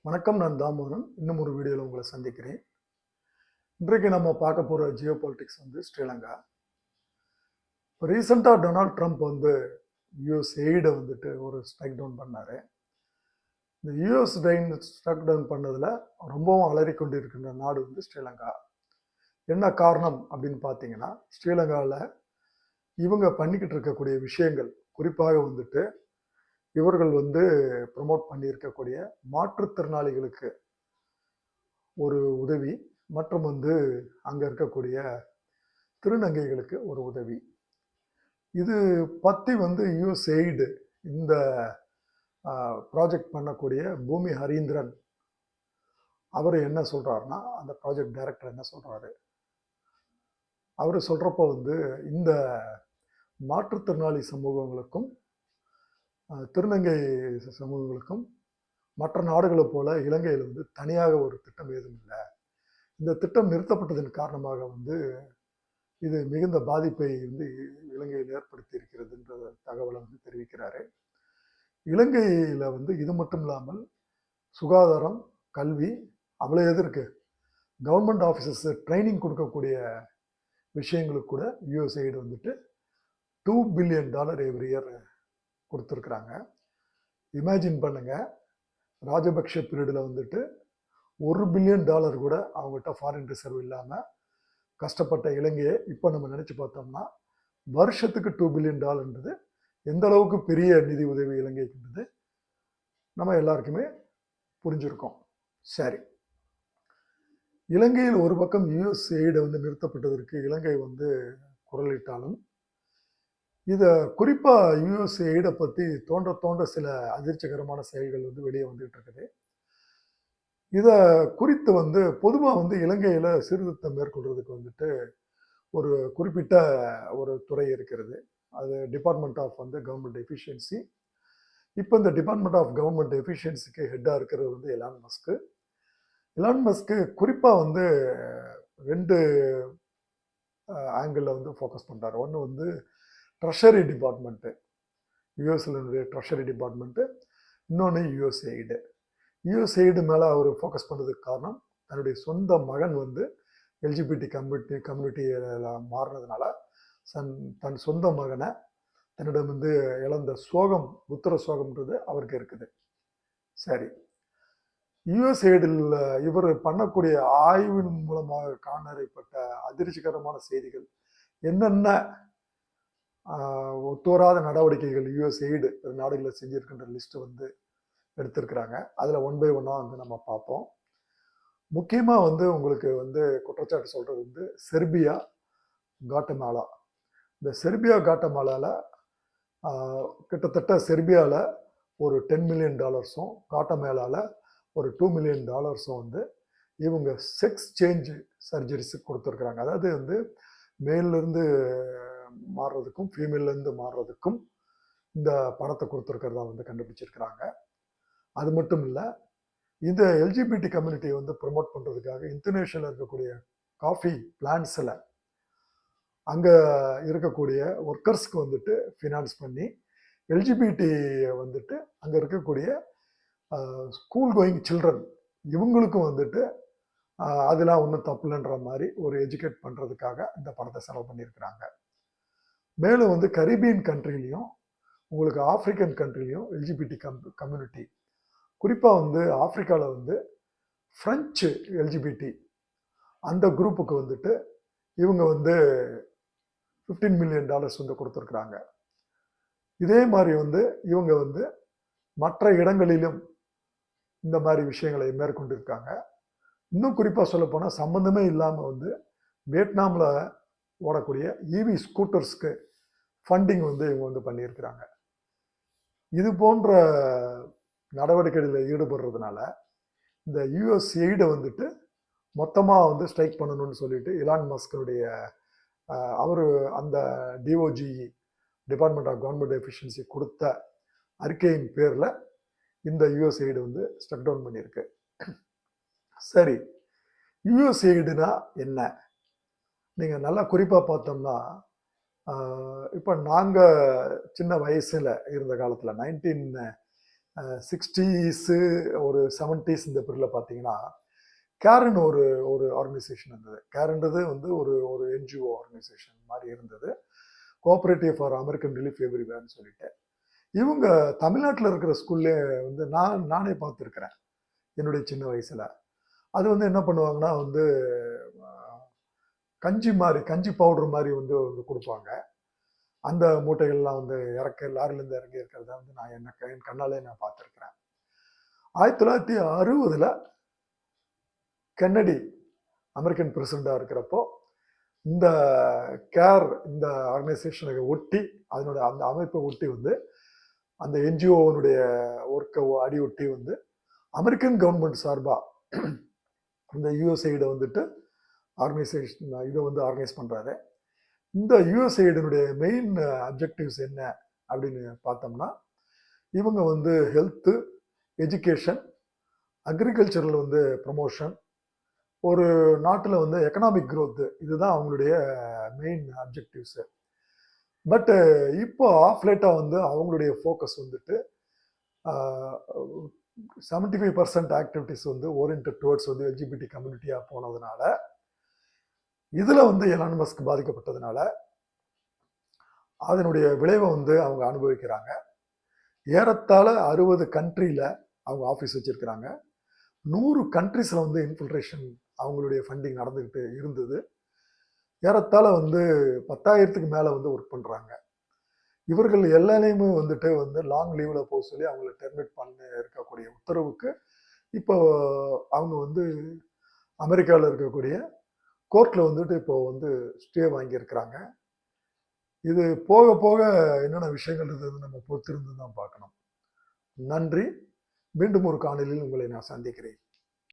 வணக்கம், நான் தாமோதரன். இன்னும் ஒரு வீடியோவில் உங்களை சந்திக்கிறேன். இன்றைக்கு நம்ம பார்க்க போகிற ஜியோ பாலிட்டிக்ஸ் ஸ்ரீலங்கா. இப்போ ரீசெண்டாக டொனால்ட் ட்ரம்ப் யூஎஸ் எய்டை ஒரு ஸ்ட்ரைக் டவுன் பண்ணார். இந்த யூஎஸ் ஸ்ட்ரைக் டவுன் பண்ணதில் ரொம்பவும் அலறி கொண்டு இருக்கின்ற நாடு ஸ்ரீலங்கா. என்ன காரணம் அப்படின்னு பார்த்தீங்கன்னா, ஸ்ரீலங்காவில் இவங்க பண்ணிக்கிட்டு இருக்கக்கூடிய விஷயங்கள், குறிப்பாக இவர்கள் ப்ரமோட் பண்ணியிருக்கக்கூடிய மாற்றுத்திறனாளிகளுக்கு ஒரு உதவி மற்றும் அங்கே இருக்கக்கூடிய திருநங்கைகளுக்கு ஒரு உதவி. இது பற்றி யூஎஸ் எய்டு இந்த ப்ராஜெக்ட் பண்ணக்கூடிய பூமி ஹரீந்திரன் அவர் என்ன சொல்கிறாருன்னா, அந்த ப்ராஜெக்ட் டைரக்டர் என்ன சொல்கிறாரு, அவர் சொல்கிறப்போ இந்த மாற்றுத்திறனாளி சமூகங்களுக்கும் திருநங்கை சமூகங்களுக்கும் மற்ற நாடுகளை போல இலங்கையில் தனியாக ஒரு திட்டம் ஏதும் இல்லை. இந்த திட்டம் நிறுத்தப்பட்டதன் காரணமாக இது மிகுந்த பாதிப்பை இலங்கையில் ஏற்படுத்தி இருக்கிறதுன்ற தகவலை தெரிவிக்கிறாரு. இலங்கையில் இது மட்டும் இல்லாமல் சுகாதாரம், கல்வி, அவ்வளோ எது இருக்கு, கவர்மெண்ட் ஆஃபீஸர்ஸ் ட்ரைனிங் கொடுக்கக்கூடிய விஷயங்களுக்கு கூட யூஎஸ்ஐடு $2 பில்லியன் எவ்ரி இயர் கொடுத்துருக்குறாங்க. இமேஜின் பண்ணுங்க, ராஜபக்ஷ பீரியடில் $1 பில்லியன் கூட அவங்ககிட்ட ஃபாரின் ரிசர்வ் இல்லாமல் கஷ்டப்பட்ட இலங்கையை இப்போ நம்ம நினச்சி பார்த்தோம்னா வருஷத்துக்கு $2 பில்லியன் எந்த அளவுக்கு பெரிய நிதி உதவி இலங்கைக்குன்றது நம்ம எல்லாருக்குமே புரிஞ்சிருக்கோம். சரி, இலங்கையில் ஒரு பக்கம் யூஎஸ் எய்டு நிறுத்தப்பட்டதற்கு இலங்கை குரலிட்டாலும், இதை குறிப்பாக யூஎஸ் எய்டை பற்றி தோன்ற சில அதிர்ச்சிகரமான செயல்கள் வெளியே வந்துகிட்டு இருக்குது. இதை குறித்து பொதுவாக இலங்கையில் சீர்திருத்தம் மேற்கொள்றதுக்கு ஒரு குறிப்பிட்ட ஒரு துறை இருக்கிறது. அது டிபார்ட்மெண்ட் ஆஃப் கவர்மெண்ட் எஃபிஷியன்சி. இப்போ இந்த டிபார்ட்மெண்ட் ஆஃப் கவர்மெண்ட் எஃபிஷியன்சிக்கு ஹெட்டாக இருக்கிறது எலான் மஸ்க்கு. எலான் மஸ்க்கு குறிப்பாக 2 ஆங்கிளில் ஃபோக்கஸ் பண்ணுறாரு. ஒன்று ட்ரெஷரி டிபார்ட்மெண்ட்டு, யூஎஸ்னுடைய ட்ரெஷரி டிபார்ட்மெண்ட்டு, இன்னொன்று யூஎஸ் எய்டு. யூஎஸ் எய்டு மேலே அவர் ஃபோக்கஸ் பண்ணுறதுக்கு காரணம், தன்னுடைய சொந்த மகன் எல்ஜிபிடி கம்யூனிட்டியில் மாறினதுனால தன் சொந்த மகனை தன்னிடம் இழந்த சோகம், உத்தர சோகம்ன்றது அவருக்கு இருக்குது. சரி, யூஎஸ் எய்டில் இவர் பண்ணக்கூடிய ஆய்வின் மூலமாக காணறியப்பட்ட அதிர்ச்சிகரமான செய்திகள் என்னென்ன ஒத்துவராத நடவடிக்கைகள் யூஎஸ் எய்டு நாடுகளில் செஞ்சிருக்கின்ற லிஸ்ட்டு எடுத்திருக்கிறாங்க. அதில் 1 by 1 நம்ம பார்ப்போம். முக்கியமாக உங்களுக்கு குற்றச்சாட்டு சொல்கிறது செர்பியா, காட்டமாலா. இந்த செர்பியா, காட்டமாலாவில் கிட்டத்தட்ட செர்பியாவில் ஒரு $10 மில்லியன், காட்டமேலாவில் ஒரு $2 மில்லியன் இவங்க செக்ஸ் சேஞ்ச் சர்ஜரிஸ் கொடுத்துருக்குறாங்க. அதாவது மேலிருந்து மாறுறதுக்கும் ஃபீமேல்லேருந்து மாறுறதுக்கும் இந்த பணத்தை கொடுத்துருக்கிறதா கண்டுபிடிச்சிருக்கிறாங்க. அது மட்டும் இல்லை, இந்த எல்ஜிபிடி கம்யூனிட்டியை ப்ரமோட் பண்ணுறதுக்காக இந்தோனேஷியாவில் இருக்கக்கூடிய காஃபி பிளான்ட்ஸில் அங்கே இருக்கக்கூடிய ஒர்க்கர்ஸ்க்கு ஃபினான்ஸ் பண்ணி எல்ஜிபிடி அங்கே இருக்கக்கூடிய ஸ்கூல் கோயிங் சில்ட்ரன் இவங்களுக்கும் அதெல்லாம் ஒன்றும் தப்புலன்ற மாதிரி ஒரு எஜுகேட் பண்ணுறதுக்காக இந்த பணத்தை செலவு பண்ணியிருக்கிறாங்க. மேலும் கரீபியன் கண்ட்ரிலையும் உங்களுக்கு ஆப்பிரிக்கன் கண்ட்ரிலையும் எல்ஜிபிடி கம்யூனிட்டி, குறிப்பாக ஆப்பிரிக்காவில் ஃப்ரெஞ்சு எல்ஜிபிடி அந்த குரூப்புக்கு இவங்க $15 மில்லியன் கொடுத்துருக்குறாங்க. இதே மாதிரி இவங்க மற்ற இடங்களிலும் இந்த மாதிரி விஷயங்களை மேற்கொண்டிருக்காங்க. இன்னும் குறிப்பாக சொல்லப்போனால் சம்மந்தமே இல்லாமல் வியட்நாமில் ஓடக்கூடிய இவி ஸ்கூட்டர்ஸ்க்கு ஃபண்டிங் இவங்க பண்ணியிருக்கிறாங்க. இது போன்ற நடவடிக்கைகளில் ஈடுபடுறதுனால இந்த யூஎஸ் எய்டை மொத்தமாக ஸ்ட்ரைக் பண்ணணும்னு சொல்லிட்டு எலான் மஸ்கனுடைய அவர் அந்த D O G, department of government efficiency கொடுத்த அறிக்கையின் பேரில் இந்த யூஎஸ் எய்டு ஸ்ட்ரக் டவுன் பண்ணியிருக்கு. சரி, யூஎஸ் எய்டுனா என்ன? நீங்கள் நல்லா குறிப்பாக பார்த்தோம்னா, இப்போ நாங்கள் சின்ன வயசில் இருந்த காலத்தில் 19 60s ஒரு 70s இந்த பீரியடில் பார்த்தீங்கன்னா கேரன் ஒரு ஒரு ஆர்கனைசேஷன் இருந்தது. கேரன்றது வந்து ஒரு ஒரு என்ஜிஓ ஆர்கனைசேஷன் மாதிரி இருந்தது. கோஆப்ரேட்டிவ் ஃபார் அமெரிக்கன் ரிலீஃப் எவ்ரிவேர்னு சொல்லிட்டு. இவங்க தமிழ்நாட்டில் இருக்கிற ஸ்கூல்லே வந்து நானே பார்த்துருக்குறேன் என்னுடைய சின்ன வயசில். அது வந்து என்ன பண்ணுவாங்கன்னா வந்து கஞ்சி பவுடர் மாதிரி வந்து கொடுப்பாங்க. அந்த மூட்டைகள்லாம் வந்து லாரிலேருந்து இறங்கி இருக்கிறத வந்து நான் என் கண்ணாலே நான் பார்த்துருக்குறேன். 1960 கென்னடி அமெரிக்கன் பிரசிடண்டாக இருக்கிறப்போ இந்த இந்த ஆர்கனைசேஷனுக்கு ஒட்டி அந்த அமைப்பை ஒட்டி வந்து அந்த என்ஜிஓனுடைய ஒர்க்கை அடி ஒட்டி வந்து அமெரிக்கன் கவர்மெண்ட் சார்பாக இந்த யுஎஸ்ஐடை வந்துட்டு ஆர்கனைசேஷன் இதை வந்து ஆர்கனைஸ் பண்ணுறாரு. இந்த யுஎஸ்ஐடனுடைய மெயின் அப்ஜெக்டிவ்ஸ் என்ன அப்படின்னு பார்த்தோம்னா, இவங்க வந்து ஹெல்த்து, எஜுகேஷன், அக்ரிகல்ச்சரில் வந்து ப்ரமோஷன், ஒரு நாட்டில் வந்து எக்கனாமிக் க்ரோத்து, இதுதான் அவங்களுடைய மெயின் அப்ஜெக்டிவ்ஸு. பட்டு இப்போ ஆஃப் லேட்டாக வந்து அவங்களுடைய ஃபோக்கஸ் வந்துட்டு 75% ஆக்டிவிட்டிஸ் வந்து ஓரியன்டட் டுவர்ட்ஸ் வந்து எல்ஜிபிடி கம்யூனிட்டியாக போனதுனால, இதில் வந்து எலான் மஸ்க் பாதிக்கப்பட்டதுனால அதனுடைய விளைவை வந்து அவங்க அனுபவிக்கிறாங்க. ஏறத்தாழ 60 கண்ட்ரியில் அவங்க ஆஃபீஸ் வச்சுருக்கிறாங்க. 100 கண்ட்ரிஸில் வந்து இன்ஃபில்ட்ரேஷன் அவங்களுடைய ஃபண்டிங் நடந்துக்கிட்டு இருந்தது. ஏறத்தாழ வந்து 10,000க்கு மேலே வந்து ஒர்க் பண்ணுறாங்க. இவர்கள் எல்லாரையுமே வந்துட்டு வந்து லாங் லீவில் போக சொல்லி அவங்கள டெர்மினேட் பண்ண இருக்கக்கூடிய உத்தரவுக்கு இப்போ அவங்க வந்து அமெரிக்காவில் இருக்கக்கூடிய கோர்ட்டில் வந்துட்டு இப்போ வந்து ஸ்டே வாங்கியிருக்கிறாங்க. இது போக போக என்னென்ன விஷயங்கள் இருந்தது நம்ம பொறுத்திருந்து தான் பார்க்கணும். நன்றி. மீண்டும் ஒரு காணொளியில் உங்களை நான் சந்திக்கிறேன்.